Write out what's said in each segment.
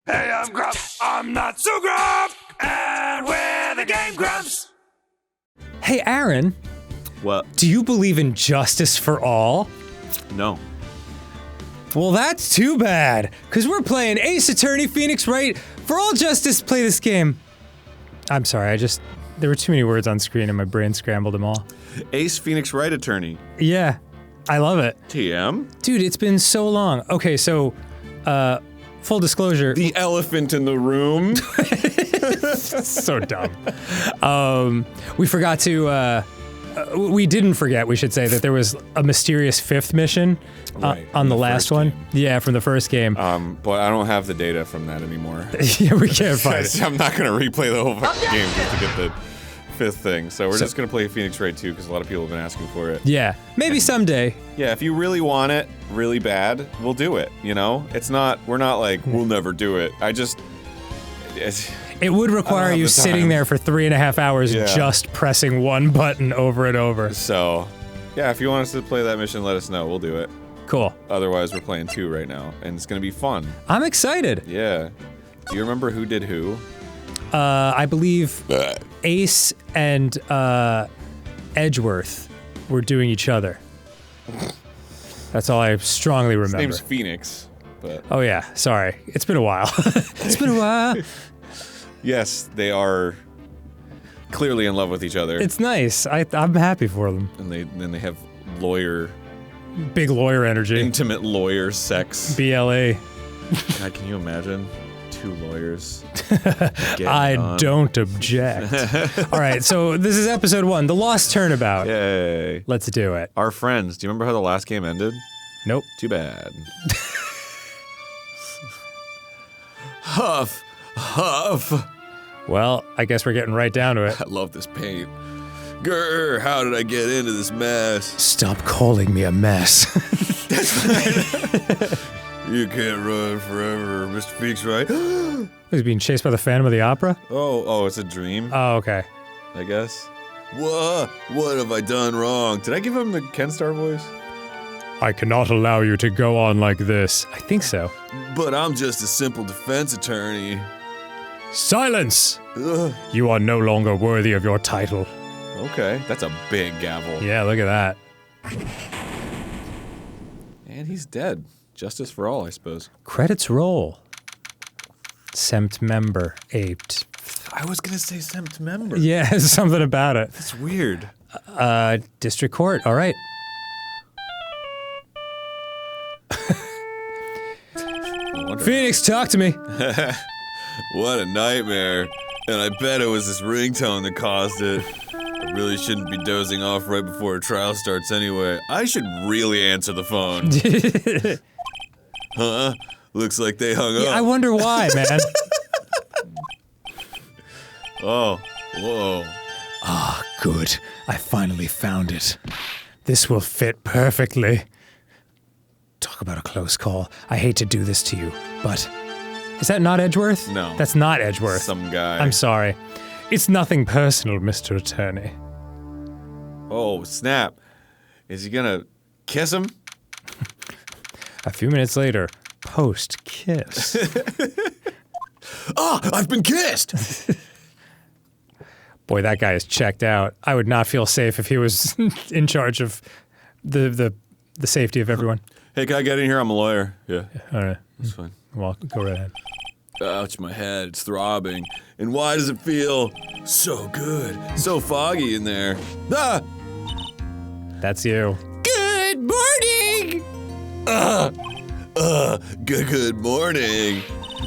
Hey, I'm Grump. I'm not so Grump. And we're the Game Grumps. Hey, Aaron. What? Do you believe in justice for all? No. Well, that's too bad, because we're playing Ace Attorney Phoenix Wright. For all justice, play this game. I'm sorry, there were too many words on screen and my brain scrambled them all. Ace Phoenix Wright Attorney. Yeah, I love it. TM? Dude, it's been so long. Okay, so, full disclosure. The elephant in the room. So dumb. We forgot to, we didn't forget, we should say, that there was a mysterious fifth mission on the last one. Yeah, from the first game. But I don't have the data from that anymore. Yeah, we can't find it. I'm not gonna replay the whole fucking game just to get the fifth thing. So we're just gonna play Phoenix Wright 2 because a lot of people have been asking for it. Yeah, maybe someday. Yeah, if you really want it really bad, we'll do it, you know? We're not like, we'll never do it. It would require you sitting there for 3.5 hours just pressing one button over and over. So, yeah, if you want us to play that mission, let us know. We'll do it. Cool. Otherwise, we're playing 2 right now, and it's gonna be fun. I'm excited. Yeah. Do you remember who did who? I believe Ace and Edgeworth were doing each other. That's all I strongly remember. His name's Phoenix, but... Oh yeah, sorry. It's been a while. It's been a while. Yes, they are clearly in love with each other. It's nice. I'm happy for them. And then they have big lawyer energy. Intimate lawyer sex. BLA. God, can you imagine? 2 lawyers. I don't object. All right, so this is episode 1, The Lost Turnabout. Yay. Let's do it. Our friends. Do you remember how the last game ended? Nope. Too bad. Huff. Huff. Well, I guess we're getting right down to it. I love this paint. Grr, how did I get into this mess? Stop calling me a mess. That's right. You can't run forever, Mr. Phoenix, right? He's being chased by the Phantom of the Opera? Oh, it's a dream? Oh, okay. I guess. What have I done wrong? Did I give him the Ken Star voice? I cannot allow you to go on like this. I think so. But I'm just a simple defense attorney. Silence! Ugh. You are no longer worthy of your title. Okay, that's a big gavel. Yeah, look at that. And he's dead. Justice for all, I suppose. Credits roll. Semt member aped. I was gonna say Semt member. Yeah, something about it. That's weird. District Court, all right. Phoenix, talk to me. What a nightmare. And I bet it was this ringtone that caused it. I really shouldn't be dozing off right before a trial starts anyway. I should really answer the phone. Huh? Looks like they hung up. I wonder why, man. Oh, whoa. Ah, good. I finally found it. This will fit perfectly. Talk about a close call. I hate to do this to you, but... Is that not Edgeworth? No. That's not Edgeworth. Some guy. I'm sorry. It's nothing personal, Mr. Attorney. Oh, snap. Is he gonna kiss him? A few minutes later, post-kiss. Ah, I've been kissed! Boy, that guy is checked out. I would not feel safe if he was in charge of the safety of everyone. Hey, can I get in here? I'm a lawyer. Yeah. All right. That's fine. Well, go right ahead. Ouch, my head, it's throbbing. And why does it feel so good? So foggy in there. Ah! That's you. Good morning! Good morning.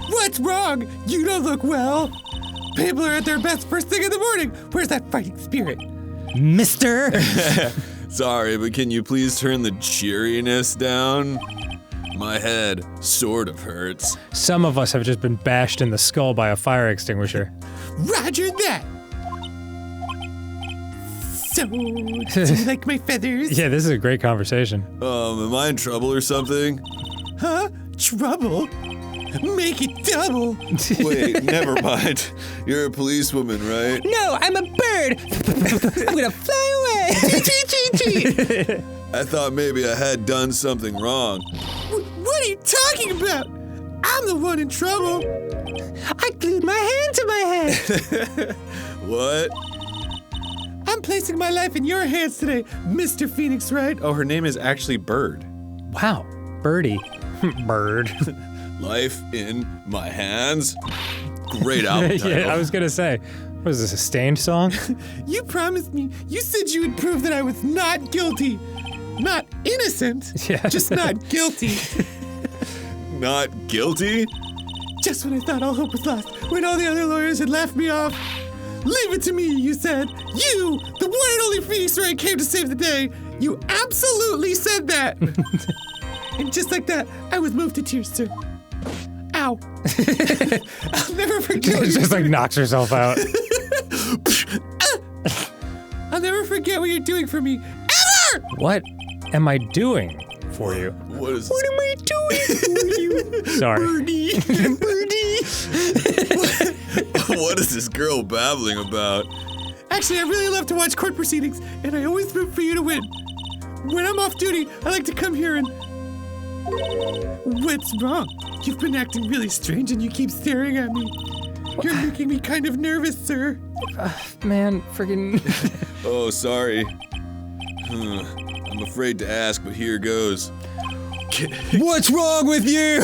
What's wrong? You don't look well. People are at their best first thing in the morning. Where's that fighting spirit? Mister? Sorry, but can you please turn the cheeriness down? My head sort of hurts. Some of us have just been bashed in the skull by a fire extinguisher. Roger that! So, do you like my feathers? Yeah, this is a great conversation. Am I in trouble or something? Huh? Trouble? Make it double! Wait, never mind. You're a policewoman, right? No, I'm a bird! I'm gonna fly away! I thought maybe I had done something wrong. What are you talking about? I'm the one in trouble! What? I'm placing my life in your hands today, Mr. Phoenix Wright. Oh, her name is actually Bird. Wow, Birdie. Bird. Life in my hands. Great album title. Yeah, I was gonna say, what is this, a Stained song? You promised me. You said you would prove that I was not guilty. Not innocent. Yeah. Just not guilty. Not guilty? Just when I thought all hope was lost, when all the other lawyers had laughed me off. Leave it to me, you said. You, the one and only Phoenix Wright, came to save the day. You absolutely said that. And just like that, I was moved to tears, sir. Ow. I'll never forget what Just like knocks herself out. I'll never forget what you're doing for me. Ever! What am I doing for you? What is What am I doing for you? Sorry. Birdie. Birdie. What is this girl babbling about? Actually, I really love to watch court proceedings, and I always root for you to win. When I'm off duty, I like to come here and... What's wrong? You've been acting really strange and you keep staring at me. You're making me kind of nervous, sir. Man, friggin'. Oh, sorry. I'm afraid to ask, but here goes. What's wrong with you?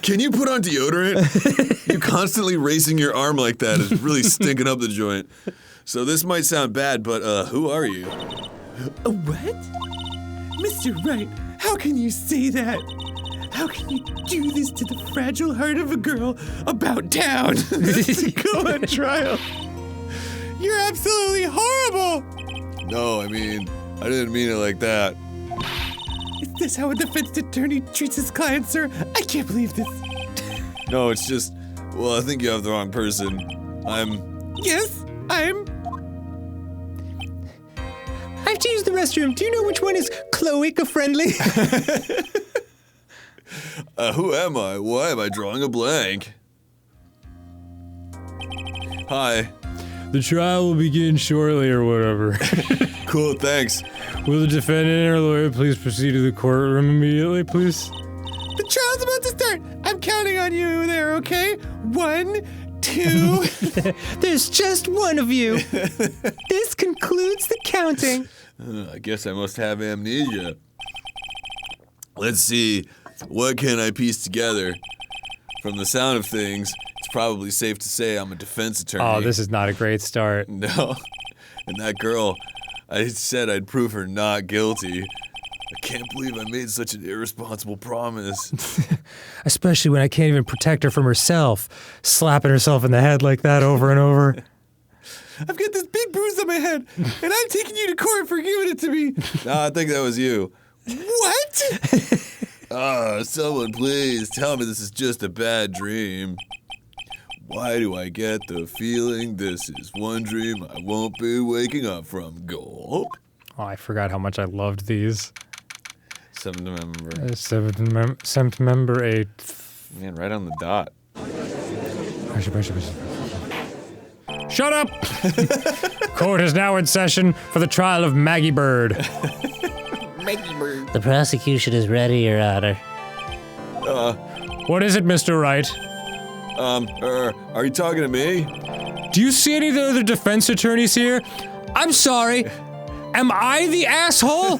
Can you put on deodorant? You constantly racing your arm like that is really stinking up the joint. So this might sound bad, but who are you? What? Mr. Wright, how can you say that? How can you do this to the fragile heart of a girl about town to go on trial? You're absolutely horrible! No, I mean, I didn't mean it like that. Is this how a defense attorney treats his client, sir? I can't believe this. No, it's just, well, I think you have the wrong person. Yes, I'm... I have to use the restroom. Do you know which one is cloaca-friendly? Who am I? Why am I drawing a blank? Hi. The trial will begin shortly or whatever. Cool, thanks. Will the defendant or lawyer please proceed to the courtroom immediately, please? The trial's about to start. I'm counting on you there, okay? 1, 2... There's just one of you. This concludes the counting. I guess I must have amnesia. Let's see. What can I piece together? From the sound of things, it's probably safe to say I'm a defense attorney. Oh, this is not a great start. No. And that girl, I said I'd prove her not guilty. I can't believe I made such an irresponsible promise. Especially when I can't even protect her from herself. Slapping herself in the head like that over and over. I've got this big bruise on my head, and I'm taking you to court for giving it to me. No, I think that was you. What? Someone please tell me this is just a bad dream. Why do I get the feeling this is one dream I won't be waking up from? Gulp. Oh, I forgot how much I loved these. 7th member. 7th member, 8th. Man, right on the dot. Shut up! Court is now in session for the trial of Maggie Bird. The prosecution is ready, Your Honor. What is it, Mr. Wright? Are you talking to me? Do you see any of the other defense attorneys here? I'm sorry. Am I the asshole?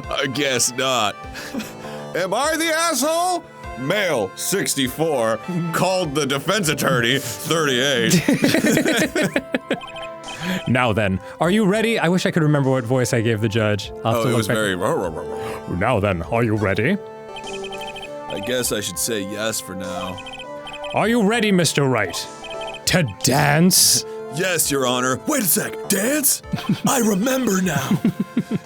I guess not. Am I the asshole? Male, 64, called the defense attorney, 38. Now then, are you ready? I wish I could remember what voice I gave the judge. Oh, it was very... Now then, are you ready? I guess I should say yes for now. Are you ready, Mr. Wright? To dance? Yes, Your Honor. Wait a sec. Dance? I remember now.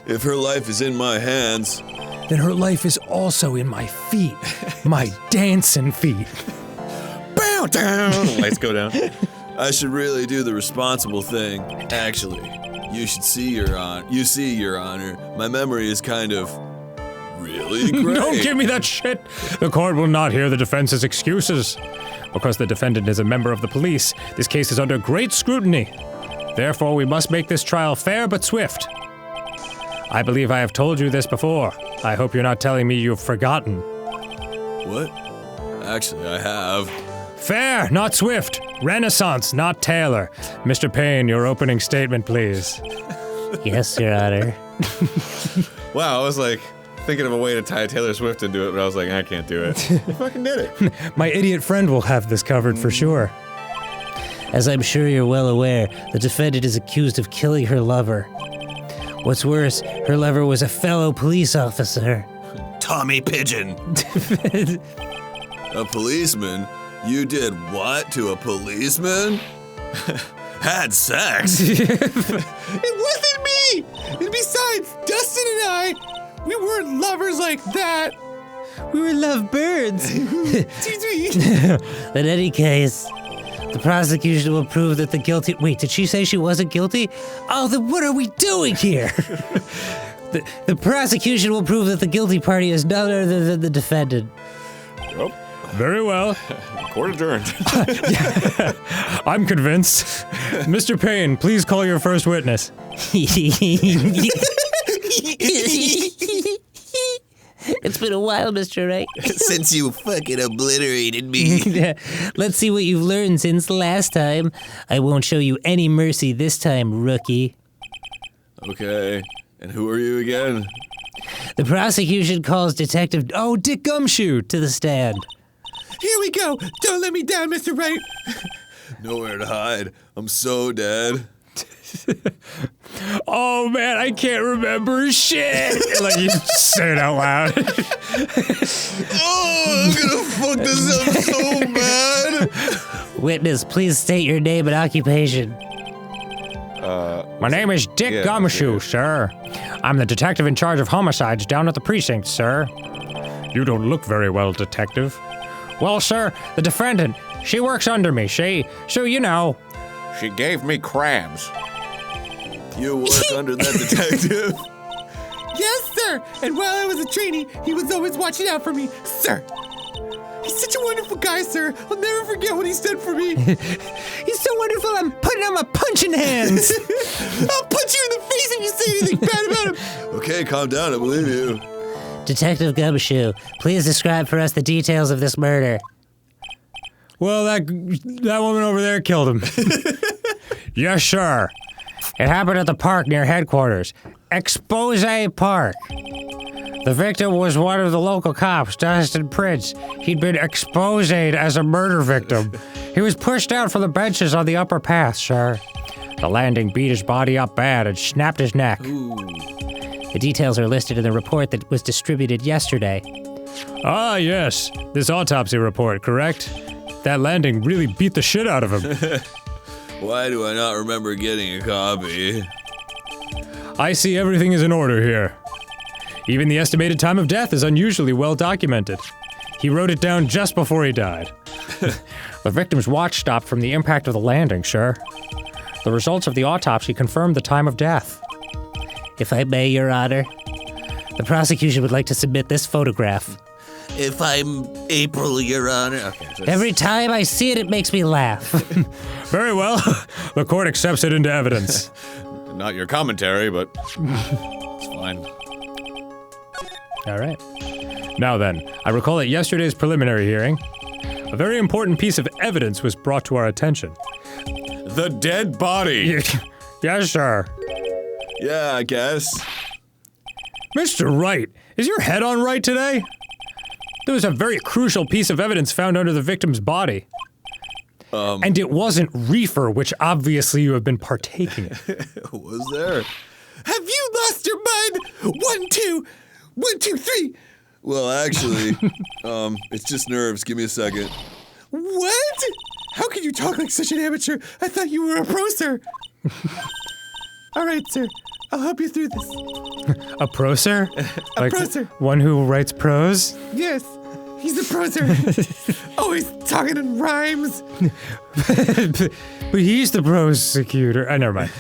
If her life is in my hands... Then her life is also in my feet. My dancing feet. Bow down! Lights go down. I should really do the responsible thing. Actually, you see, Your Honor, my memory is kind of... really great. Don't give me that shit! The court will not hear the defense's excuses. Because the defendant is a member of the police, this case is under great scrutiny. Therefore, we must make this trial fair but swift. I believe I have told you this before. I hope you're not telling me you've forgotten. What? Actually, I have. Fair, not swift. Renaissance, not Taylor. Mr. Payne, your opening statement, please. Yes, Your Honor. Wow, I was like thinking of a way to tie Taylor Swift into it, but I was like, I can't do it. You fucking did it. My idiot friend will have this covered for sure. As I'm sure you're well aware, the defendant is accused of killing her lover. What's worse, her lover was a fellow police officer. Tommy Pigeon. A policeman? You did what to a policeman? Had sex? It wasn't me! And besides, Dustin and I, we weren't lovers like that. We were lovebirds. Excuse me. In any case, the prosecution will prove that the guilty... Wait, did she say she wasn't guilty? Oh, then what are we doing here? The prosecution will prove that the guilty party is none other than the defendant. Yep. Very well. Court adjourned. I'm convinced. Mr. Payne, please call your first witness. It's been a while, Mr. Wright. Since you fucking obliterated me. Let's see what you've learned since last time. I won't show you any mercy this time, rookie. Okay. And who are you again? The prosecution calls Detective... Oh, Dick Gumshoe to the stand. Here we go. Don't let me down, Mr. Wright. Nowhere to hide. I'm so dead. Oh man, I can't remember shit. Like you say it out loud. Oh, I'm gonna fuck this up so bad. Witness, please state your name and occupation. My name is Dick Gumshoe, sir. I'm the detective in charge of homicides down at the precinct, sir. You don't look very well, detective. Well, sir, the defendant, she works under me, so you know. She gave me crabs. You work under that detective? Yes, sir. And while I was a trainee, he was always watching out for me, sir. He's such a wonderful guy, sir. I'll never forget what he's done for me. He's so wonderful, I'm putting on my punching hands. I'll punch you in the face if you say anything bad about him. Okay, calm down, I believe you. Detective Gumshoe, please describe for us the details of this murder. Well, that woman over there killed him. Yes, sir. It happened at the park near headquarters. Expose Park. The victim was one of the local cops, Dustin Prince. He'd been exposed as a murder victim. He was pushed out from the benches on the upper path, sir. The landing beat his body up bad and snapped his neck. The details are listed in the report that was distributed yesterday. Ah, yes. This autopsy report, correct? That landing really beat the shit out of him. Why do I not remember getting a copy? I see everything is in order here. Even the estimated time of death is unusually well documented. He wrote it down just before he died. The victim's watch stopped from the impact of the landing, sir. The results of the autopsy confirmed the time of death. If I may, Your Honor, the prosecution would like to submit this photograph. If I'm April, Your Honor. Okay, Every time I see it, it makes me laugh. Very well. The court accepts it into evidence. Not your commentary, but it's fine. All right. Now then, I recall at yesterday's preliminary hearing, a very important piece of evidence was brought to our attention. The dead body. Yes, sir. Yeah, I guess. Mr. Wright, is your head on right today? There was a very crucial piece of evidence found under the victim's body. And it wasn't reefer, which obviously you have been partaking in. Was there? Have you lost your mind? 1, 2, 1, 2, 3. Well, actually, it's just nerves. Give me a second. What? How can you talk like such an amateur? I thought you were a pro, sir. All right, sir. I'll help you through this. A proser? Like proser. one who writes prose? Yes, he's a pro, sir. Always talking in rhymes. But he's the prosecutor. Never mind.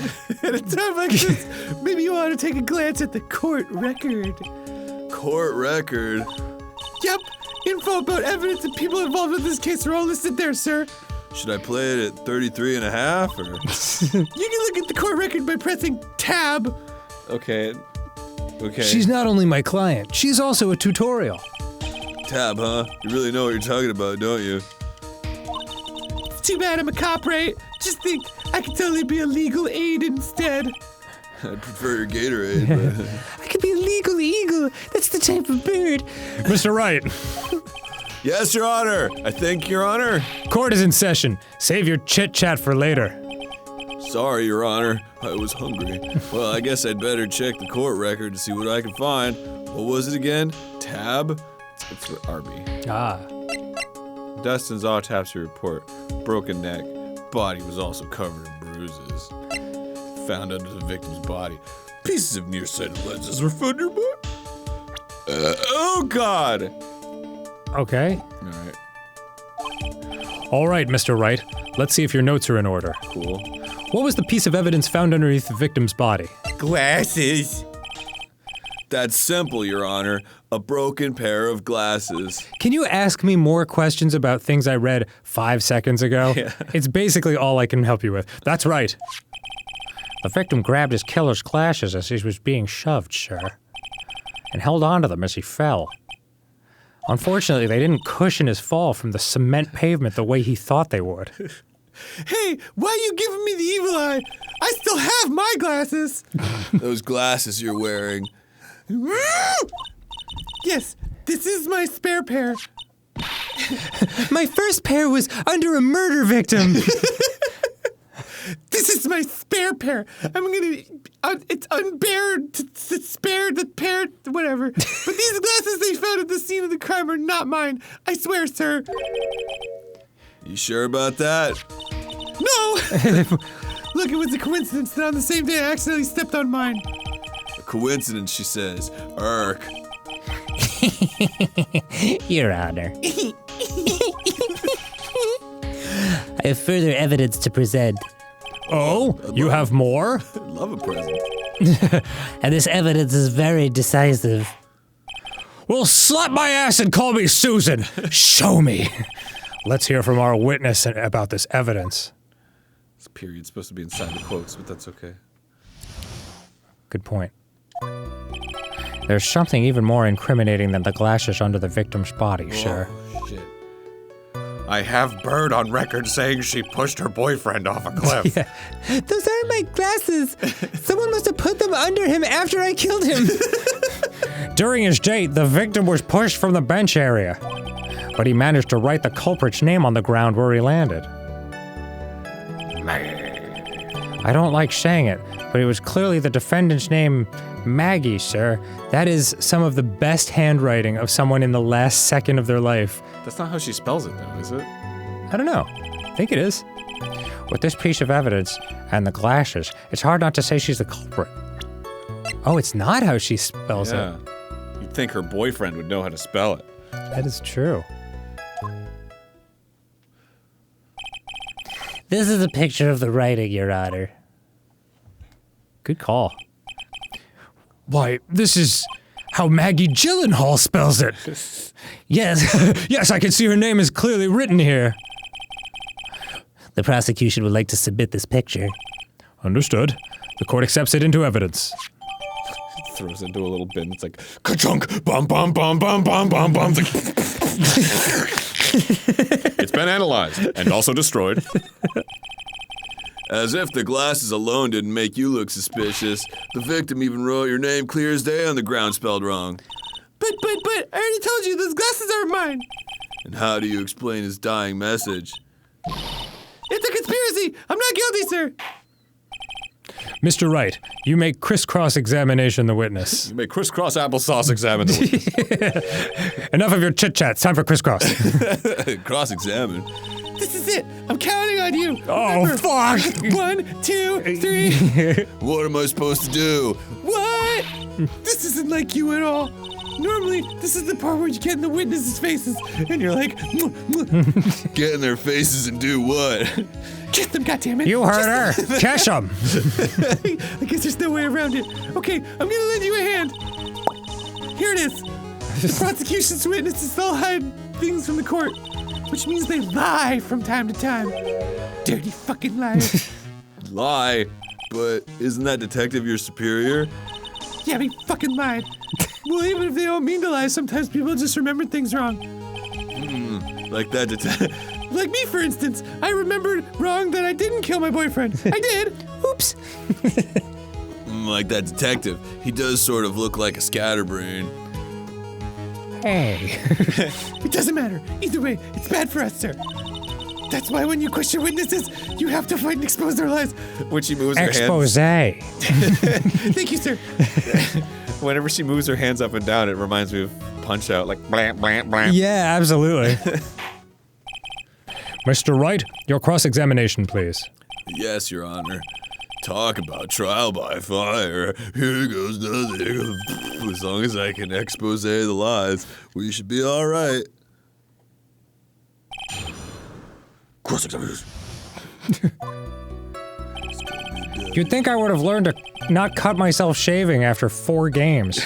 At a time like this, maybe you ought to take a glance at the court record. Court record? Yep, info about evidence and people involved in this case are all listed there, sir. Should I play it at 33 and a half, or? You can look at the court record by pressing tab. Okay. She's not only my client, she's also a tutorial. Tab, huh? You really know what you're talking about, don't you? Too bad I'm a cop, right? Just think, I could totally be a legal aid instead. I prefer your Gatorade, but... I could be a legal eagle. That's the type of bird. Mr. Wright, Yes, Your Honor. I thank Your Honor. court is in session. Save your chit-chat for later. Sorry, Your Honor. I was hungry. Well, I guess I'd better check the court record to see what I can find. What was it again? Tab? It's for RB. Ah. Dustin's autopsy report. Broken neck. Body was also covered in bruises. Found under the victim's body. Pieces of nearsighted lenses were found nearby. Oh, God! Okay. Alright, All right, Mr. Wright. Let's see if your notes are in order. cool. What was the piece of evidence found underneath the victim's body? Glasses. That's simple, Your Honor. A broken pair of glasses. Can you ask me more questions about things I read 5 seconds ago? Yeah. It's basically all I can help you with. That's right. The victim grabbed his killer's glasses as he was being shoved, sir, and held onto them as he fell. Unfortunately, they didn't cushion his fall from the cement pavement the way he thought they would. Hey, why are you giving me the evil eye? I still have my glasses. Those glasses you're wearing. Yes, this is my spare pair. My first pair was under a murder victim. This is my spare pair. It's unbared to spare the pair, whatever. But these glasses they found at the scene of the crime are not mine. I swear, sir. You sure about that? No! Look, it was a coincidence that on the same day I accidentally stepped on mine. A coincidence, she says. Irk. Your Honor. I have further evidence to present, Oh, you have more? I'd love a present. and this evidence is very decisive. Well, slap my ass and call me Susan. Show me. Let's hear from our witness about this evidence. This period's supposed to be inside the quotes, but that's okay. Good point. There's something even more incriminating than the glasses under the victim's body, sir. Oh, shit. I have Bird on record saying she pushed her boyfriend off a cliff. Those aren't my glasses. Someone must have put them under him after I killed him. During his date, the victim was pushed from the bench area, but he managed to write the culprit's name on the ground where he landed. I don't like saying it, but it was clearly the defendant's name, Maggie, sir. That is some of the best handwriting of someone in the last second of their life. That's not how she spells it, though, is it? I don't know. I think it is. With this piece of evidence and the glasses, it's hard not to say she's the culprit. Oh, it's not how she spells Yeah. it. You'd think her boyfriend would know how to spell it. That is true. This is a picture of the writing, Your Honor. Good call. Why, this is how Maggie Gyllenhaal spells it. Yes, yes, I can see her name is clearly written here. The prosecution would like to submit this picture. Understood. The court accepts it into evidence. Throws into a little bin. It's like, ka-chunk, bum, bum, bum, bum, bum, bum, bum. It's been analyzed and also destroyed. As if the glasses alone didn't make you look suspicious, the victim even wrote your name clear as day on the ground spelled wrong. But, I already told you, those glasses aren't mine. And how do you explain his dying message? It's a conspiracy. I'm not guilty, sir. Mr. Wright, you may crisscross examination the witness. You may crisscross applesauce examine the witness. Enough of your chit-chat. It's time for crisscross. Cross-examine. This is it. I'm counting on you. Oh, Remember, fuck! 1, 2, 3. What am I supposed to do? What? This isn't like you at all. Normally, this is the part where you get in the witnesses' faces, and you're like, Get in their faces and do what? kiss them, goddammit. You heard her. Catch him. I guess there's no way around it. Okay, I'm gonna lend you a hand. Here it is. The prosecution's witnesses all hide things from the court, which means they lie from time to time. Dirty fucking liars. Lie. But isn't that detective your superior? Yeah, they fucking lied. Well, even if they don't mean to lie, sometimes people just remember things wrong. Like that Like me, for instance. I remembered wrong that I didn't kill my boyfriend. I did. Oops. Like that detective. He does sort of look like a scatterbrain. Hey. It doesn't matter. Either way, it's bad for us, sir. That's why when you question witnesses, you have to fight and expose their lies. When she moves her Expose. hands, Thank you, sir. whenever she moves her hands up and down, it reminds me of Punch Out, like blam, blam, blam. Yeah, absolutely. Mr. Wright, your cross-examination, please. Yes, Your Honor. Talk about trial by fire. Here goes nothing. As long as I can expose the lies, we should be all right. Cross-examination. You'd think I would have learned to not cut myself shaving after 4 games.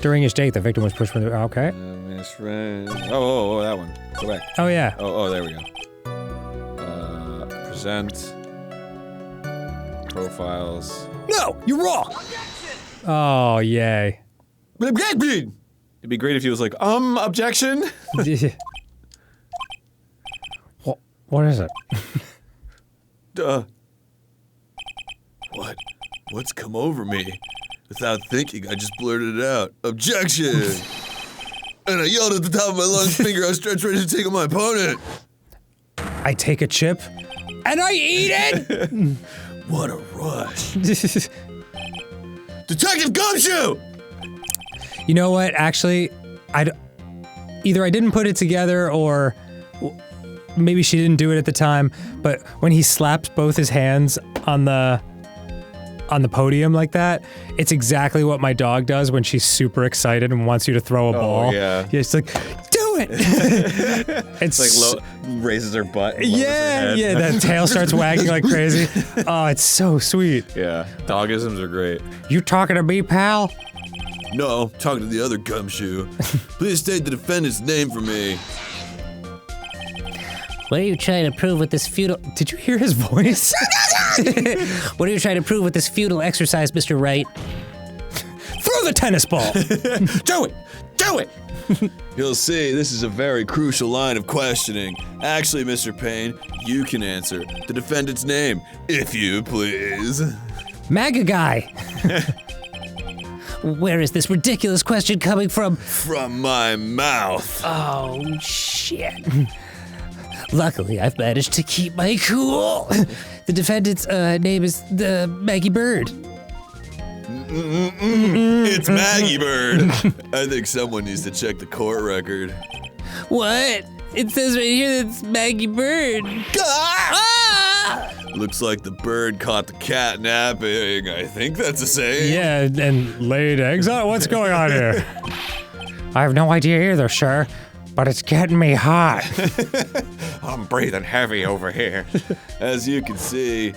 During his date, the victim was pushed from the... Okay. Miss Friend. Oh, that one. Go back. Oh, yeah. Oh, there we go. Present. Profiles. No, you're wrong. Oh, yay. It'd be great if he was like, objection. What is it? What's come over me? Without thinking, I just blurted it out. Objection! And I yelled at the top of my lungs, finger outstretched, ready to take on my opponent. I take a chip, and I eat it! What a rush. Detective Gumshoe! You know what? Actually, either I didn't put it together, or maybe she didn't do it at the time, but when he slaps both his hands on the podium like that, it's exactly what my dog does when she's super excited and wants you to throw a ball. Yeah. It's like, do it! It's Like raises her butt. And lowers her yeah, head. yeah, that tail starts wagging like crazy. Oh, it's so sweet. Yeah. Dogisms are great. You talking to me, pal? No, talking to the other Gumshoe. Please state the defendant's name for me. What are you trying to prove with this futile... Did you hear his voice? What are you trying to prove with this futile exercise, Mr. Wright? Throw the tennis ball! Do it! Do it! You'll see, this is a very crucial line of questioning. Actually, Mr. Payne, you can answer the defendant's name, if you please. MAGA guy! Where is this ridiculous question coming from? From my mouth. Oh, shit. Luckily, I've managed to keep my cool. The defendant's name is Maggie Bird. It's Maggie Bird. I think someone needs to check the court record. What? It says right here that it's Maggie Bird. Ah! Looks like the bird caught the cat napping. I think that's a saying. Yeah, and laid eggs on it? What's going on here? I have no idea either, sir, but it's getting me hot. I'm breathing heavy over here. As you can see,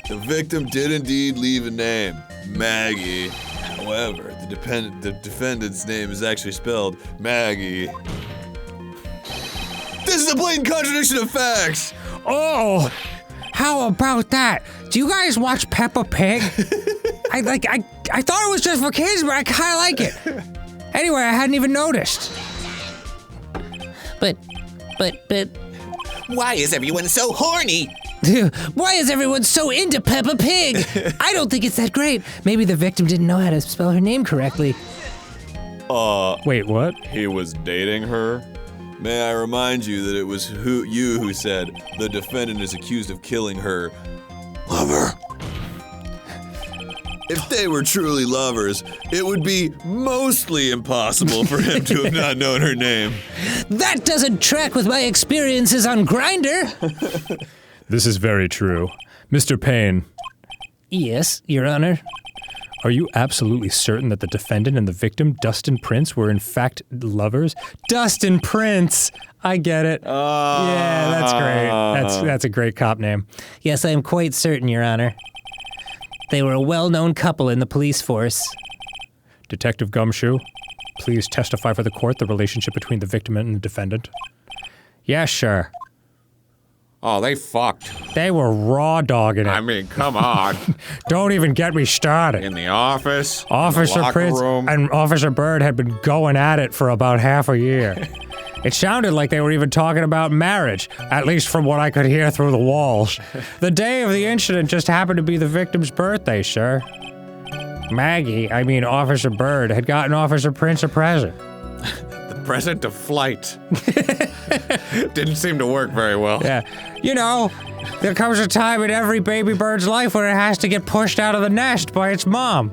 the victim did indeed leave a name, Maggie. However, the defendant's name is actually spelled Maggie. This is a blatant contradiction of facts. Oh, how about that? Do you guys watch Peppa Pig? I thought it was just for kids, but I kind of like it. Anyway, I hadn't even noticed. But... Why is everyone so horny? Why is everyone so into Peppa Pig? I don't think it's that great. Maybe the victim didn't know how to spell her name correctly. Wait, what? He was dating her? May I remind you that it was you who said the defendant is accused of killing her lover. If they were truly lovers, it would be mostly impossible for him to have not known her name. That doesn't track with my experiences on Grindr. This is very true. Mr. Payne, Yes, Your Honor. are you absolutely certain that the defendant and the victim, Dustin Prince, were in fact lovers? Dustin Prince! I get it. Yeah, that's great. That's a great cop name. Yes, I am quite certain, Your Honor. They were a well-known couple in the police force. Detective Gumshoe, please testify for the court the relationship between the victim and the defendant. Yeah, sure. Oh, they fucked. They were raw dogging it. I mean, come on. Don't even get me started. In the office, in Officer the locker Prince room. and Officer Bird had been going at it for about half a year. It sounded like they were even talking about marriage, at least from what I could hear through the walls. The day of the incident just happened to be the victim's birthday, sir. Maggie, Officer Bird, had gotten Officer Prince a present. The present of flight. Didn't seem to work very well. Yeah. You know, there comes a time in every baby bird's life when it has to get pushed out of the nest by its mom.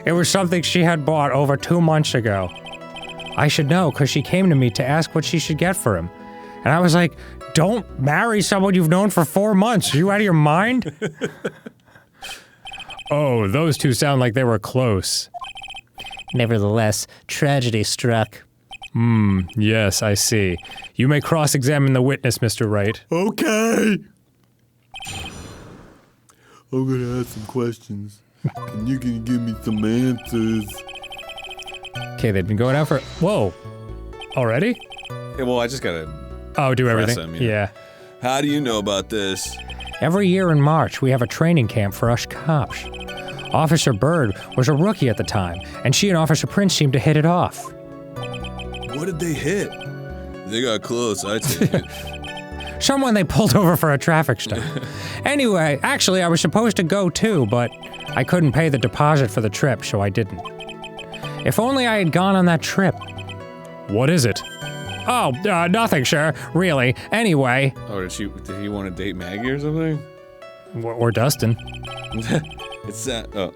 It was something she had bought over 2 months ago. I should know, because she came to me to ask what she should get for him. And I was like, don't marry someone you've known for 4 months. Are you out of your mind? Oh, those two sound like they were close. Nevertheless, tragedy struck. Yes, I see. You may cross-examine the witness, Mr. Wright. Okay. I'm gonna ask some questions. And you can give me some answers. Okay, they've been going out for... Whoa. Already? Yeah, well, I just gotta... Oh, do everything? him, Yeah. How do you know about this? Every year in March, we have a training camp for us cops. Officer Bird was a rookie at the time, and she and Officer Prince seemed to hit it off. What did they hit? They got close, I take it. Someone they pulled over for a traffic stop. Anyway, actually, I was supposed to go too, but I couldn't pay the deposit for the trip, so I didn't. If only I had gone on that trip. What is it? Oh, nothing, sure. Really. Anyway. Oh, did he want to date Maggie or something? Or Dustin. It's that. Oh.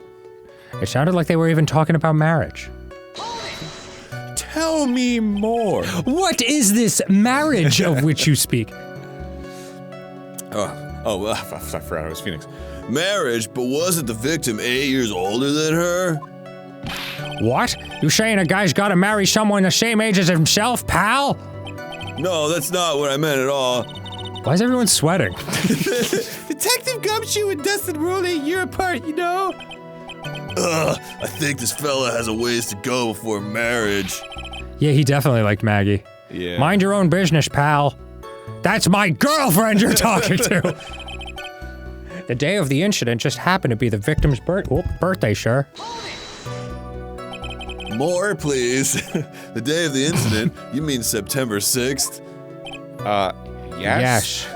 It sounded like they were even talking about marriage. Tell me more. What is this marriage of which you speak? I forgot it was Phoenix. Marriage, but wasn't the victim 8 years older than her? What? You saying a guy's gotta marry someone the same age as himself, pal? No, that's not what I meant at all. Why is everyone sweating? Detective Gumshoe and Dustin were only a year apart, you know? I think this fella has a ways to go before marriage. Yeah, he definitely liked Maggie. Yeah. Mind your own business, pal. That's my girlfriend you're talking to! The day of the incident just happened to be the victim's birthday, sure. More, please. The day of the incident? You mean September 6th? Yes.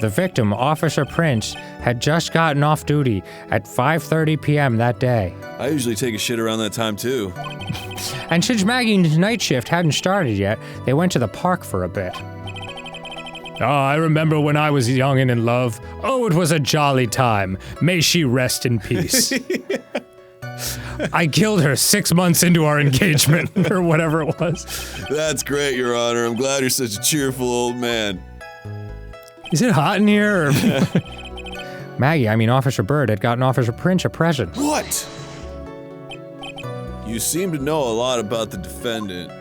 The victim, Officer Prince, had just gotten off duty at 5:30 p.m. that day. I usually take a shit around that time, too. And since Maggie's night shift hadn't started yet, they went to the park for a bit. Oh, I remember when I was young and in love. Oh, it was a jolly time. May she rest in peace. I killed her 6 months into our engagement, or whatever it was. That's great, Your Honor. I'm glad you're such a cheerful old man. Is it hot in here? Or Maggie, Officer Bird, had gotten Officer Prince a present. What? You seem to know a lot about the defendant.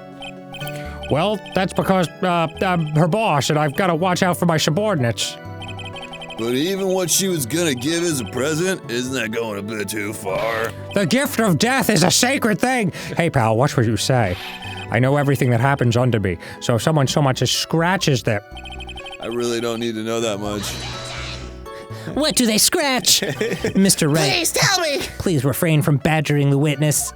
Well, that's because, I'm her boss, and I've got to watch out for my subordinates. But even what she was gonna give as a present, isn't that going a bit too far? The gift of death is a sacred thing! Hey, pal, watch what you say. I know everything that happens under me, so if someone so much as scratches them... I really don't need to know that much. What do they scratch? Mr. Wright. Please tell me! Please refrain from badgering the witness.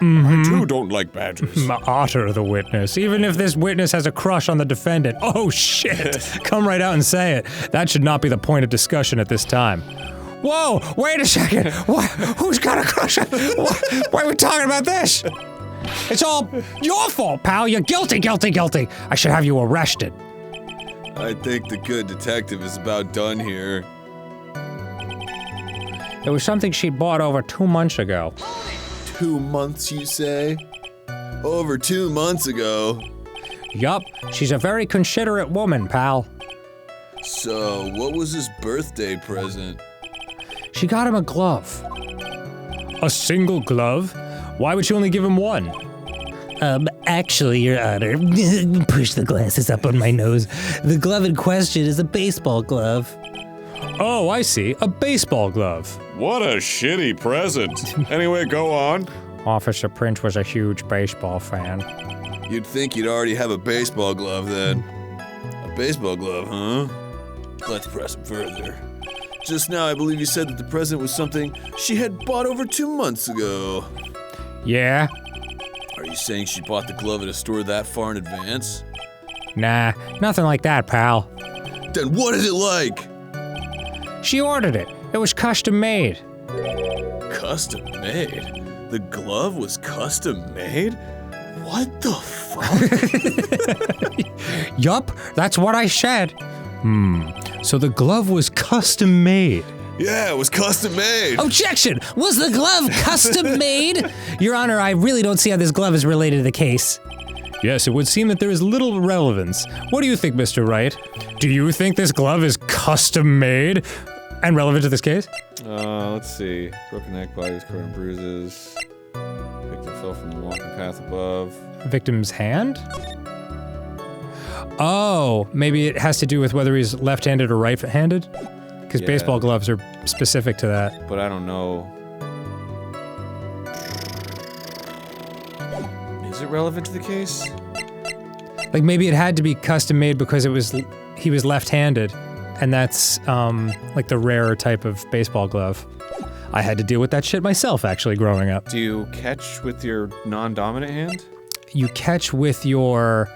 I too don't like badgers. Otter the witness. Even if this witness has a crush on the defendant. Oh, shit! Come right out and say it. That should not be the point of discussion at this time. Whoa! Wait a second! What? Who's got a crush on... Why are we talking about this? It's all your fault, pal. You're guilty, guilty, guilty. I should have you arrested. I think the good detective is about done here. It was something she'd bought over 2 months ago. 2 months, you say? Over 2 months ago. Yup, she's a very considerate woman, pal. So, what was his birthday present? She got him a glove. A single glove? Why would she only give him one? Actually, Your Honor, push the glasses up on my nose. The glove in question is a baseball glove. Oh, I see. A baseball glove. What a shitty present. Anyway, go on. Officer Prince was a huge baseball fan. You'd think you'd already have a baseball glove then. A baseball glove, huh? Let's press him further. Just now, I believe you said that the present was something she had bought over 2 months ago. Yeah? Are you saying she bought the glove at a store that far in advance? Nah, nothing like that, pal. Then what is it like? She ordered it. It was custom made. Custom made? The glove was custom made? What the fuck? Yup, that's what I said. So the glove was custom made. Yeah, it was custom made. Objection! Was the glove custom made? Your Honor, I really don't see how this glove is related to the case. Yes, it would seem that there is little relevance. What do you think, Mr. Wright? Do you think this glove is custom made and relevant to this case? Let's see. Broken neck, bodies covered in bruises. Victim fell from the walking path above. Victim's hand? Oh, maybe it has to do with whether he's left-handed or right-handed? Because Yeah. baseball gloves are specific to that. But I don't know. Is it relevant to the case? Like maybe it had to be custom made because he was left-handed, and that's like the rarer type of baseball glove. I had to deal with that shit myself actually growing up. Do you catch with your non-dominant hand? You catch with your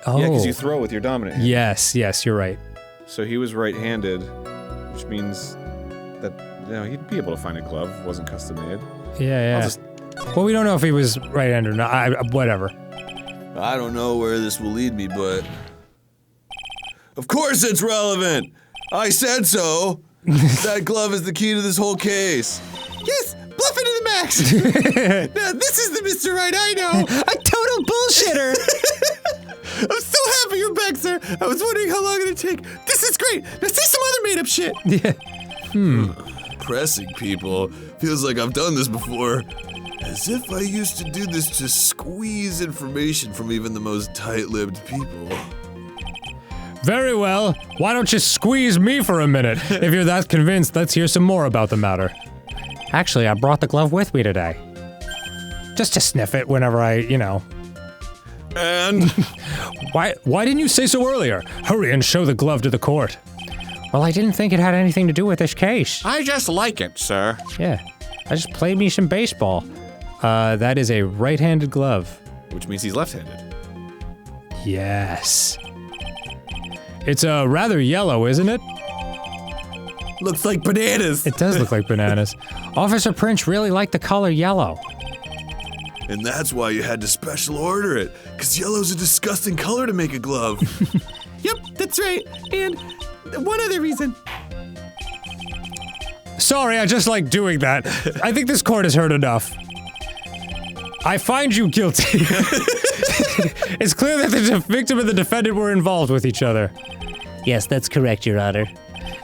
Oh. Yeah, because you throw with your dominant hand. Yes, you're right. So he was right-handed, which means that he'd be able to find a glove. It wasn't custom made. Yeah. Well, we don't know if he was right-handed or not. Whatever. I don't know where this will lead me, but... Of course it's relevant! I said so! That glove is the key to this whole case. Yes, bluff it to the max. Now this is the Mr. Right I know. A total bullshitter! I'm so happy you're back, sir. I was wondering how long it'd take. This is great. Now say some other made-up shit. Pressing people. Feels like I've done this before. As if I used to do this to squeeze information from even the most tight-lipped people. Very well. Why don't you squeeze me for a minute? If you're that convinced, let's hear some more about the matter. Actually, I brought the glove with me today. Just to sniff it whenever And... Why didn't you say so earlier? Hurry and show the glove to the court. Well, I didn't think it had anything to do with this case. I just like it, sir. Yeah, I just played me some baseball. That is a right-handed glove. Which means he's left-handed. Yes. It's rather yellow, isn't it? Looks like bananas. It does look like bananas. Officer Prince really liked the color yellow. And that's why you had to special order it. Because yellow's a disgusting color to make a glove. Yep, that's right. And one other reason. Sorry, I just like doing that. I think this court has heard enough. I find you guilty. It's clear that the victim and the defendant were involved with each other. Yes, that's correct, Your Honor.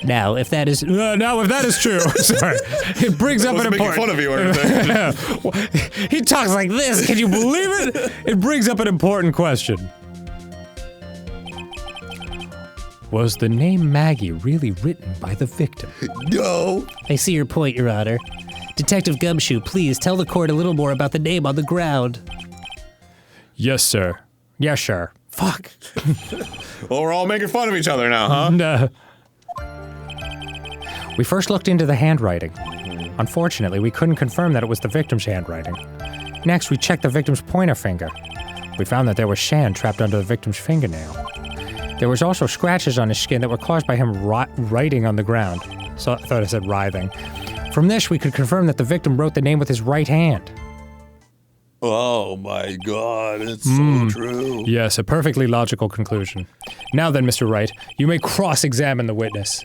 Now, if that is... Now, if that is true, sorry, it brings up an important... fun of you or anything. He talks like this, can you believe it? It brings up an important question. Was the name Maggie really written by the victim? No. I see your point, Your Honor. Detective Gumshoe, please tell the court a little more about the name on the ground. Yes, sir. Yes, sir. Fuck. Well, we're all making fun of each other now, huh? No. We first looked into the handwriting. Unfortunately, we couldn't confirm that it was the victim's handwriting. Next, we checked the victim's pointer finger. We found that there was sand trapped under the victim's fingernail. There was also scratches on his skin that were caused by him writing on the ground. So I thought I said writhing. From this, we could confirm that the victim wrote the name with his right hand. Oh my god, it's so true. Yes, a perfectly logical conclusion. Now then, Mr. Wright, you may cross-examine the witness.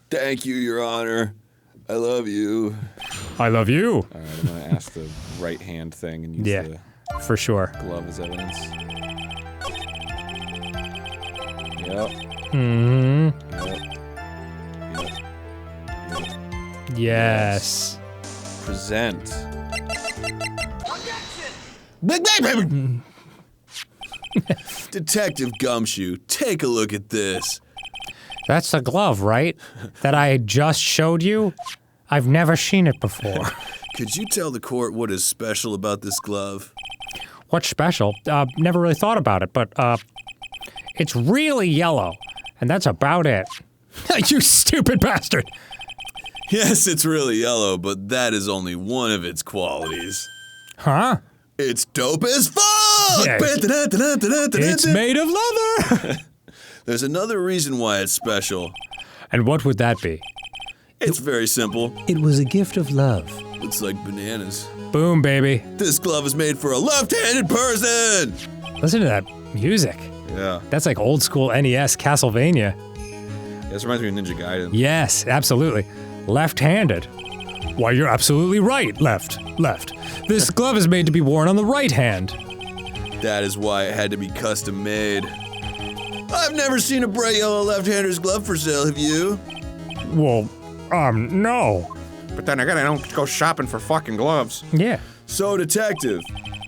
Thank you, Your Honor. I love you. I love you. All right, I'm gonna ask the right hand thing and use the For sure. glove as evidence. Yep. Yes. Present. Detective Gumshoe, take a look at this. That's the glove, right? That I just showed you? I've never seen it before. Could you tell the court what is special about this glove? What's special? Never really thought about it, but, it's really yellow. And that's about it. You stupid bastard! Yes, it's really yellow, but that is only one of its qualities. Huh? It's dope as fuck! Yeah. It's made of leather! There's another reason why it's special. And what would that be? It's very simple. It was a gift of love. Looks like bananas. Boom, baby. This glove is made for a left-handed person! Listen to that music. Yeah. That's like old school NES Castlevania. This reminds me of Ninja Gaiden. Yes, absolutely. Left-handed. Why, you're absolutely right. Left. This glove is made to be worn on the right hand. That is why it had to be custom made. I've never seen a bright yellow left-hander's glove for sale, have you? Well, no. But then again, I don't go shopping for fucking gloves. Yeah. So, detective,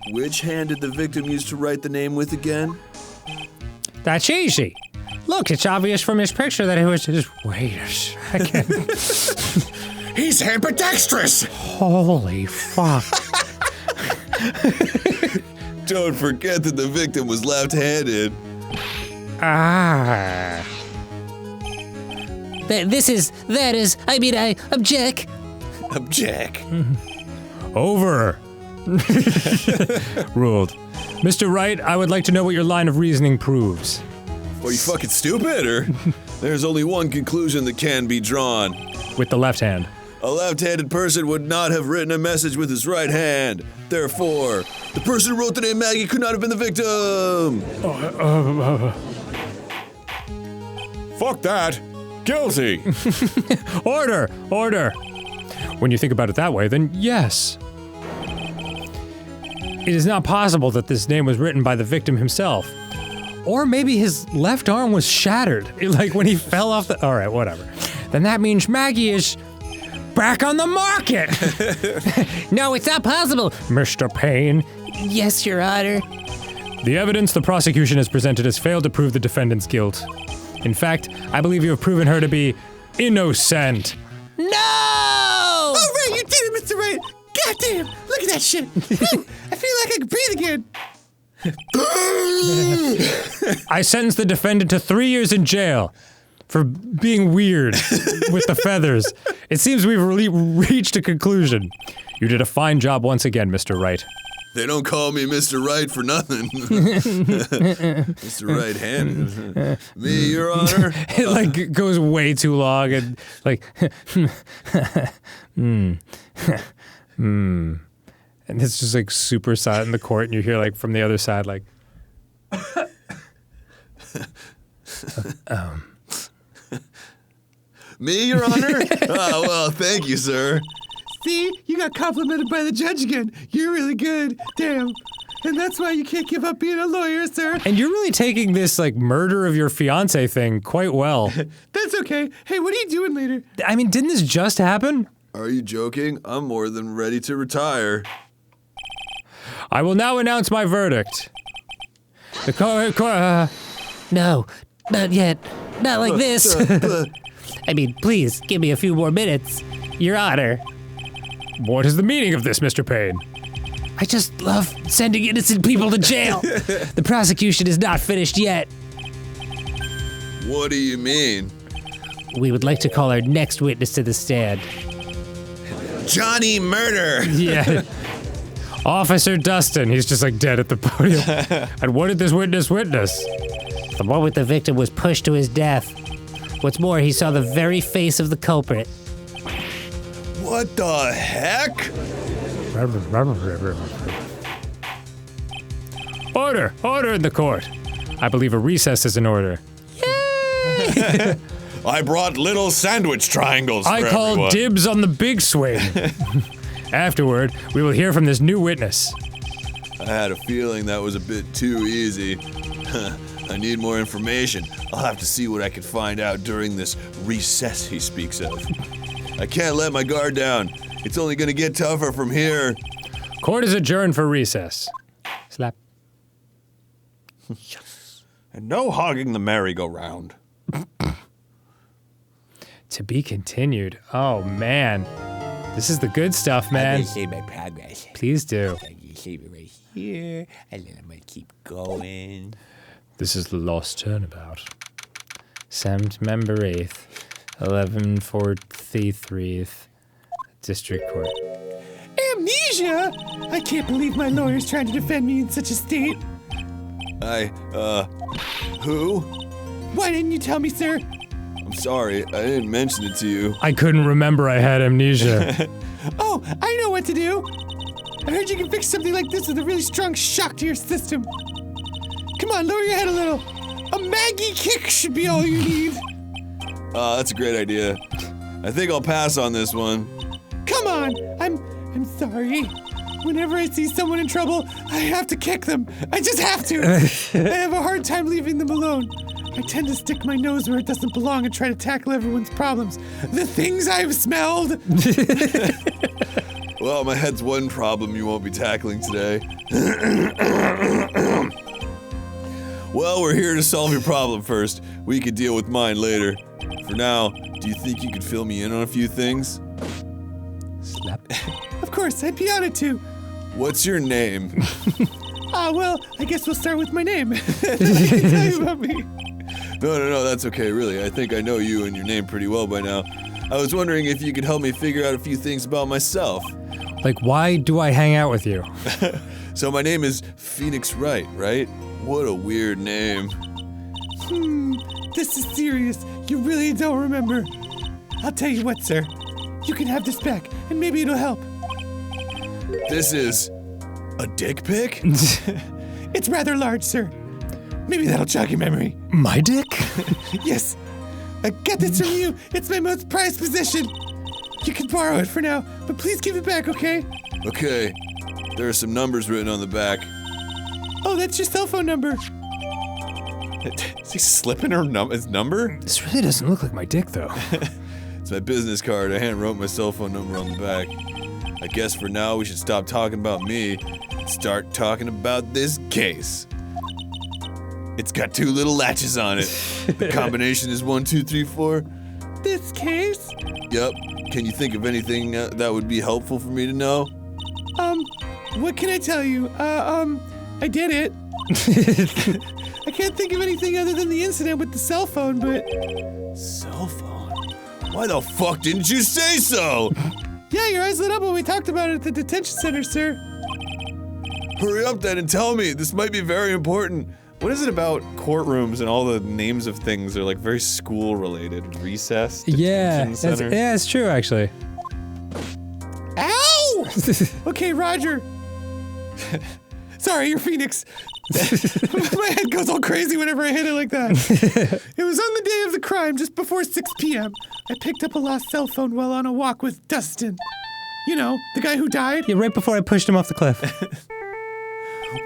which hand did the victim use to write the name with again? That's easy. Look, it's obvious from his picture that he was just. Wait a second. He's ambidextrous! Holy fuck. Don't forget that the victim was left-handed. Ah. I object. Object. Over. Ruled. Mr. Wright, I would like to know what your line of reasoning proves. Are you fucking stupid, or? There's only one conclusion that can be drawn. With the left hand. A left-handed person would not have written a message with his right hand. Therefore, the person who wrote the name Maggie could not have been the victim. Fuck that! Guilty! Order! When you think about it that way, then yes. It is not possible that this name was written by the victim himself. Or maybe his left arm was shattered, like when he fell off the. Alright, whatever. Then that means Maggie is back on the market! No, it's not possible. Mr. Payne. Yes, Your Honor. The evidence the prosecution has presented has failed to prove the defendant's guilt. In fact, I believe you have proven her to be innocent. No! All right, you did it, Mr. Wright. Goddamn, look at that shit. Whew, I feel like I can breathe again. I sentence the defendant to 3 years in jail for being weird with the feathers. It seems we've reached a conclusion. You did a fine job once again, Mr. Wright. They don't call me Mr. Right for nothing. Mr. Right-handed. Me, Your Honor. It like goes way too long and like and it's just like super silent in the court and you hear like from the other side like Me, Your Honor? Oh, well, thank you, sir. See, you got complimented by the judge again. You're really good. Damn. And that's why you can't give up being a lawyer, sir. and you're really taking this like murder of your fiance thing quite well. That's okay. Hey, what are you doing later? I mean, didn't this just happen? Are you joking? I'm more than ready to retire. I will now announce my verdict. The No, not yet. Not like this. I mean, please, give me a few more minutes. Your Honor. What is the meaning of this, Mr. Payne? I just love sending innocent people to jail. The prosecution is not finished yet. What do you mean? We would like to call our next witness to the stand. Johnny Murder! Yeah. Officer Dustin, he's just like dead at the podium. And what did this witness witness? The moment the victim was pushed to his death. What's more, he saw the very face of the culprit. What the heck? Order in the court. I believe a recess is in order. I brought little sandwich triangles for I call everyone. dibs on the big swing. Afterward, we will hear from this new witness. I had a feeling that was a bit too easy. I need more information. I'll have to see what I can find out during this recess he speaks of. I can't let my guard down. It's only gonna get tougher from here. Court is adjourned for recess. Slap. And no hogging the merry-go-round. To be continued. Oh, man. This is the good stuff, man. Save my progress. Please do. You save it right here, and then I'm gonna keep going. This is the Lost Turnabout. September 8th, 1143th District Court. Amnesia! Amnesia? I can't believe my lawyer's trying to defend me in such a state. Who? Why didn't you tell me, sir? I'm sorry, I didn't mention it to you. I couldn't remember I had amnesia. Oh, I know what to do. I heard you can fix something like this with a really strong shock to your system. Come on, lower your head a little. A Maggie kick should be all you need. That's a great idea. I think I'll pass on this one. Come on, I'm sorry. Whenever I see someone in trouble, I have to kick them. I just have to. I have a hard time leaving them alone. I tend to stick my nose where it doesn't belong and try to tackle everyone's problems. The things I've smelled. Well, my head's one problem you won't be tackling today. Well, we're here to solve your problem first. We could deal with mine later. For now, do you think you could fill me in on a few things? Slap. Of course, I'd be honored to. What's your name? Well, I guess we'll start with my name. I can tell you about me. No, that's okay, really. I think I know you and your name pretty well by now. I was wondering if you could help me figure out a few things about myself. Like, why do I hang out with you? So my name is Phoenix Wright, right? What a weird name. This is serious. You really don't remember. I'll tell you what, sir. You can have this back, and maybe it'll help. This is a dick pic? It's rather large, sir. Maybe that'll jog your memory. My dick? Yes. I got this from you. It's my most prized possession. You can borrow it for now, but please give it back, okay? Okay. There are some numbers written on the back. Oh, that's your cell phone number. Is he slipping his number? This really doesn't look like my dick, though. It's my business card. I hand wrote my cell phone number on the back. I guess for now we should stop talking about me and start talking about this case. It's got 2 little latches on it. The combination is 1, 2, 3, 4. This case? Yep. Can you think of anything that would be helpful for me to know? What can I tell you? I did it. I can't think of anything other than the incident with the cell phone, but... Cell phone? Why the fuck didn't you say so? Yeah, your eyes lit up when we talked about it at the detention center, sir. Hurry up then and tell me. This might be very important. What is it about courtrooms and all the names of things are like very school related? Recess? Yeah, Detention center? it's true, actually. Ow! Okay, Roger. Sorry, you're Phoenix. My head goes all crazy whenever I hit it like that. It was on the day of the crime, just before 6 p.m. I picked up a lost cell phone while on a walk with Dustin. You know, the guy who died. Yeah, right before I pushed him off the cliff.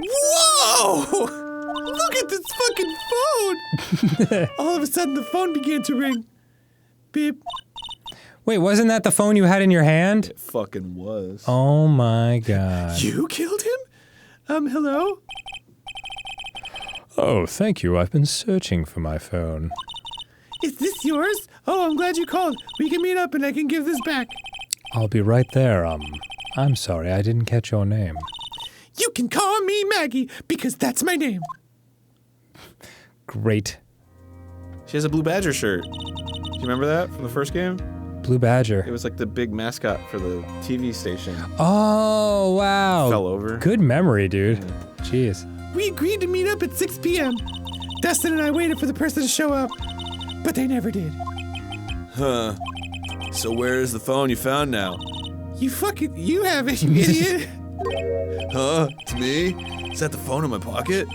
Whoa! Look at this fucking phone! All of a sudden, the phone began to ring. Beep. Wait, wasn't that the phone you had in your hand? It fucking was. Oh my god. You killed him? Hello? Oh, thank you. I've been searching for my phone. Is this yours? Oh, I'm glad you called. We can meet up and I can give this back. I'll be right there. I'm sorry, I didn't catch your name. You can call me Maggie, because that's my name. Great. She has a Blue Badger shirt. Do you remember that from the first game? Blue Badger. It was like the big mascot for the TV station. Oh, wow. Fell over. Good memory, dude. Jeez. We agreed to meet up at 6 p.m. Dustin and I waited for the person to show up, but they never did. Huh. So where is the phone you found now? You have it, you idiot. Huh? To me? Is that the phone in my pocket?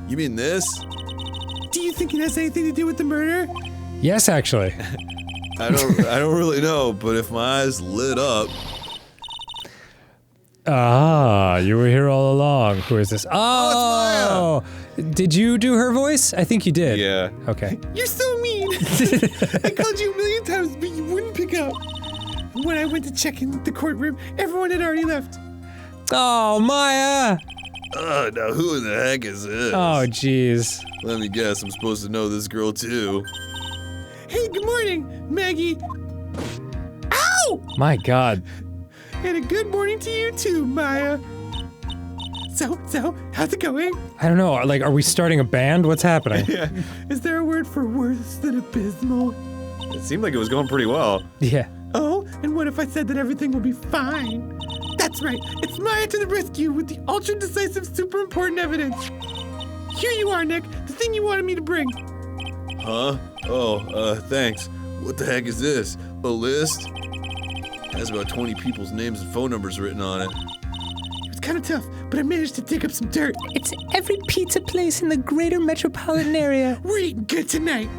You mean this? Do you think it has anything to do with the murder? Yes, actually. I don't really know, but if my eyes lit up. Ah, you were here all along. Who is this? Oh, did you do her voice? I think you did. Yeah. Okay. You're so mean. I called you a million times, but you wouldn't pick up. When I went to check in the courtroom, everyone had already left. Oh, Maya. Now who in the heck is this? Oh, jeez. Let me guess, I'm supposed to know this girl too. Hey, good morning, Maggie. Ow! My God. And a good morning to you too, Maya. So, how's it going? I don't know. Like, are we starting a band? What's happening? Is there a word for worse than abysmal? It seemed like it was going pretty well. Yeah. Oh, and what if I said that everything will be fine? That's That's right. It's Maya to the rescue with the ultra-decisive, super important evidence. Here you are, Nick. The thing you wanted me to bring. Huh? Oh, thanks. What the heck is this? A list? Has about 20 people's names and phone numbers written on it. It was kind of tough, but I managed to dig up some dirt. It's every pizza place in the greater metropolitan area. We're eating good tonight.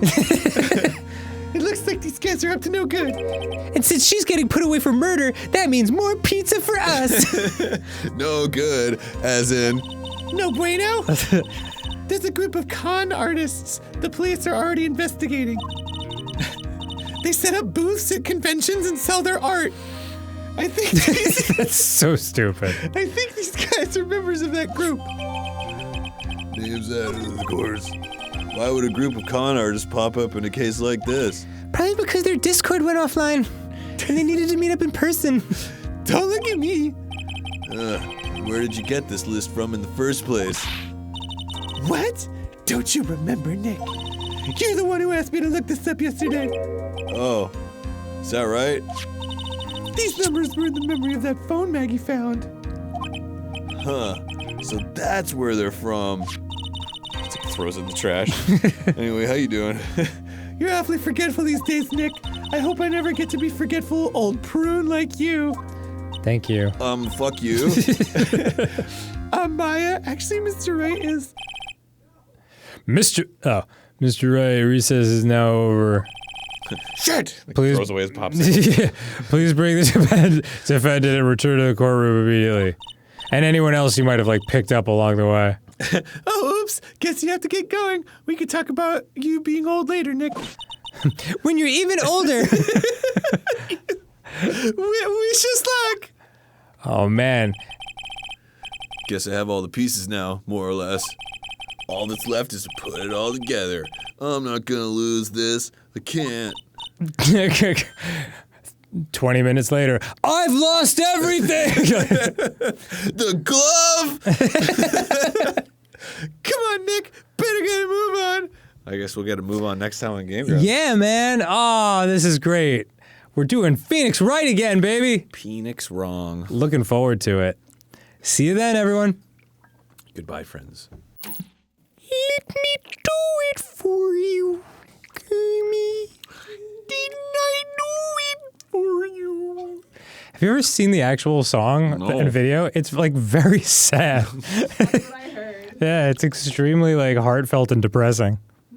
It looks like these guys are up to no good. And since she's getting put away for murder, that means more pizza for us. No good, as in... No bueno? There's a group of con artists the police are already investigating. They set up booths at conventions and sell their art. I think That's so stupid. I think these guys are members of that group. Names added, of course. Why would a group of con artists pop up in a case like this? Probably because their Discord went offline and they needed to meet up in person. Don't look at me. Where did you get this list from in the first place? What? Don't you remember, Nick? You're the one who asked me to look this up yesterday. Oh, is that right? These numbers were in the memory of that phone Maggie found. Huh. So that's where they're from. Throws it in the trash. Anyway, how you doing? You're awfully forgetful these days, Nick. I hope I never get to be forgetful old prune like you. Thank you. Fuck you. Maya, actually, Mr. Wright is... Mr. Wright, recess is now over. Shit! Please, Throws away his popsicle. please bring this defendant and return to the courtroom immediately. And anyone else you might have, picked up along the way. Oh, oops. Guess you have to get going. We could talk about you being old later, Nick. When you're even older. Wish us luck. Oh, man. Guess I have all the pieces now, more or less. All that's left is to put it all together. I'm not gonna lose this. I can't. 20 minutes later, I've lost everything! The glove! Come on, Nick. Better get a move on. I guess we'll get a move on next time on GameGrumps. Yeah, man. Oh, this is great. We're doing Phoenix right again, baby. Phoenix wrong. Looking forward to it. See you then, everyone. Goodbye, friends. Let me do it for you, Kermie. Didn't I do it for you? Have you ever seen the actual song and video? It's very sad. That's what I heard. Yeah, it's extremely heartfelt and depressing.